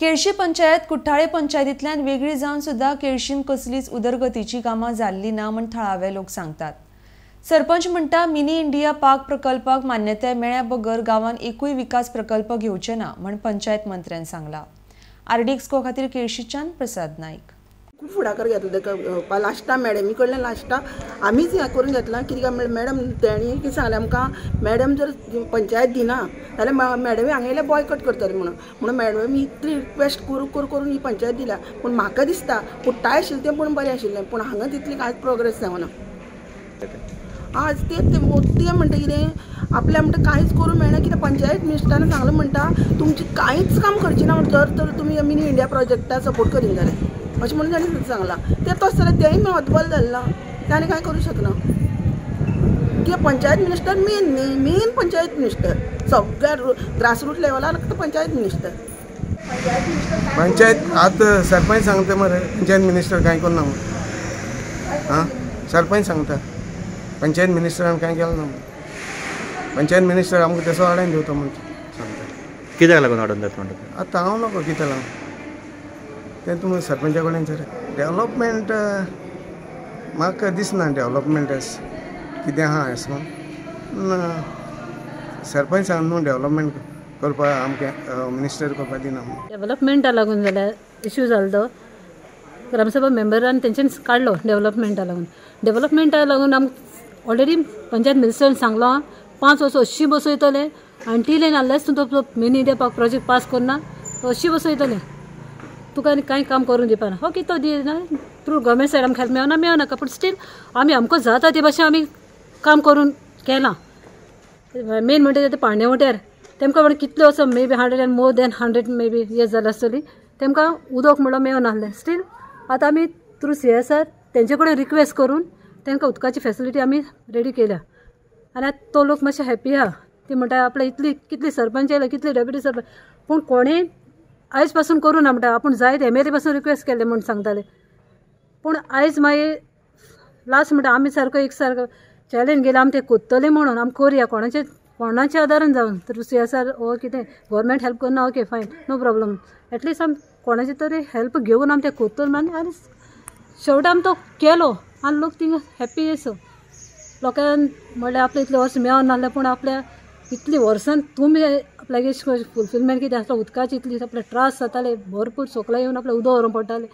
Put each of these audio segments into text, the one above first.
केळशी पंचायत कुठ्ठाळे पंचायतींतल्यान वेगळी जावन सुद्धा केळशीन कसलीच उदरगतीची कामां जाल्ली ना म्हण थळावे लोक सांगतात। सरपंच म्हणटा मिनी इंडिया पार्क प्रकल्पाक मान्यताय मेळ्या बगर गांवांत एकूय विकास प्रकल्प घेवचे ना म्हण पंचायत मंत्र्यान सांगला। आरडीएक्सको खातीर केळशीच्यान प्रसाद नाईक। खूप फुडाकार घेतला ताका लास्टा मॅडमी कडल्यान लास्टा आमीच हें करून घेतला कित्याक मॅडम तेणी कितें सांगलें आमकां मॅडम जर पंचायत दिना जाल्यार मॅडमी हांगेले बॉयकट करतले म्हणून मॅडमी इतली रिक्वेस्ट करून ही पंचायत दिल्या पूण म्हाका दिसता कुट्टाळे आशिल्लें तें पूण बरें आशिल्लें पूण हांगा तितली कांयच प्रोग्रेस जावना। आज ते म्हणटा कितें आपल्या म्हणटा कांयच करूंक मेळना कित्याक पंचायत मिनिस्टरान सांगलें म्हणटा तुमची कांयच काम करची ना तर तुमी मिनी इंडिया प्रोजेक्टाक सपोर्ट करीन जाल्यार अशें म्हणून ताणें सांगलां। तें तशें जाल्यार तेंय हतबल जालें ना ताणें कांय करूंक शकना कित्याक panchayat minister main panchayat minister सगळ्या ग्रासरूट लेवलार पंचायत मिनिस्टर पंचायत आतां सरपंच सांगता मरे पंचायत मिनिस्टर कांय करना हां सरपंच सांगता पंचायत मिनिस्टरान कांय केलें ना पंचायत मिनिस्टर आमकां तेसो हाडून दिवता म्हणून सांगता। कित्याक लागून हाडून दिता म्हणटा आतां हांव नाका कित्याक लागून तें तुमी सरपंचा कडेन सर डेवलपमेंट म्हाका दिसना डेवलपमेंट कितें आहा अशें म्हणून सरपंच सांग न्हू डेवलपमेंट करपा आमकां मिनिस्टर करपा दिना डेवलपमेंटा लागून जाल्यार इश्यू जालो तो ग्रामसभा मेंबरान तेंच्यान काडलो डेवलपमेंटा लागून आमकां ऑलरेडी पंचायत मिनिस्टरान सांगलो 5 वर्सां अशी बसयतले अंटील एन अनलेस तूं तो mini India park project pass करना अशी बसयतले तुका आनी कांय काम करून दिवपाना हो कितें तो दिना थ्रू गव्हर्मेंट सायड आमकां हेल्प मेळनाका पूण स्टील आमी आमकां जाता ते भाशेन आमी काम करून केलां। मेन म्हणटा ते पाणेवट्यार तेमकां म्हण कितल्यो असो may be 100 and more than 100 may be years जाली आसतली तेमकां उदक म्हणून मेळनासलें स्टील आतां आमी थ्रू CSR तेंचे कडेन रिक्वेस्ट करून तांकां उदकाची फॅसिलिटी आमी रेडी केल्या आनी आतां तो लोक मातशे हॅप्पी आहा ती म्हणटा आपल्या कितली सरपंच येयले कितली डेप्युटी सरपंच पूण कोणें आयज पासून करूं ना म्हणटा आपूण जायत MLA पासून रिक्वेस्ट केले म्हणून सांगताले पूण आयज मागीर लास्ट म्हणटा आमी सारको एक सारको चॅलेंज गेले आमी ते कोत्तले म्हणून आमी करुया कोणाचे आदारान जावन थ्रू CSR ओ कितें गव्हर्मेंट हेल्प करना ओके फायन नो प्रॉब्लम एटलिस्ट आमी कोणाचे तरी हेल्प घेवन आमी ते कोत्तले आनी शेवटी आमी तो केलो आनी लोक थिंगा हॅप्पी येसो लोकांक म्हणल्यार आपले इतले वर्स मेळोन नासले पूण आपल्या इतली वर्सान तुमी आपल्यागे फुलफिलमेंट कितें आसलो उदकाची इतली आपले त्रास जाताले भरपूर सोकला येवन आपल्या उदक व्हरून पडटाले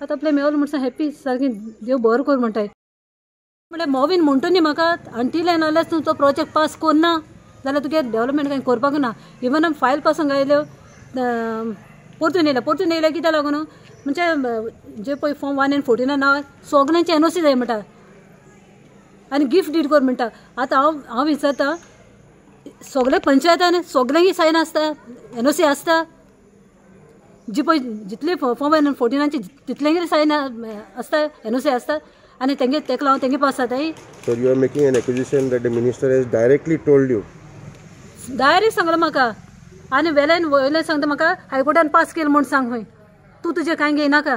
आतां आपले मेळोलें म्हणटा हॅप्पी सारकी देव बरो कर म्हणटाय म्हणल्यार मोवीन म्हणटा न्ही म्हाका अंटील एन अनलेस तूं तो प्रोजेक्ट पास करना जाल्यार तुगे डेवलपमेंट कांय करपाक ना इवन आमी फायल पासून आयल्यो परतून येयल्या कित्याक लागून म्हणजे जे पळय फॉर्म 1 and 14 नांव सगळ्यांचे NOC जाय म्हणटा आनी गिफ्ट डीड कर म्हणटा। आतां हांव विचारता सगळे पंचायतान सगळ्यांकी सायन आसता NOC आसता जी पळय जितले फॉर्म 1 and 14 तितल्यांकी सायन आसता NOC आसता आनी तेका लागून तेंगे पास जाताय। So you are making an accusation that the minister has directly told you? Direct सांगलो म्हाका आनी वयल्यान सांगता म्हाका हायकोर्टान पास केलें म्हूण सांग खंय तूं तुजें कांय घेयनाका।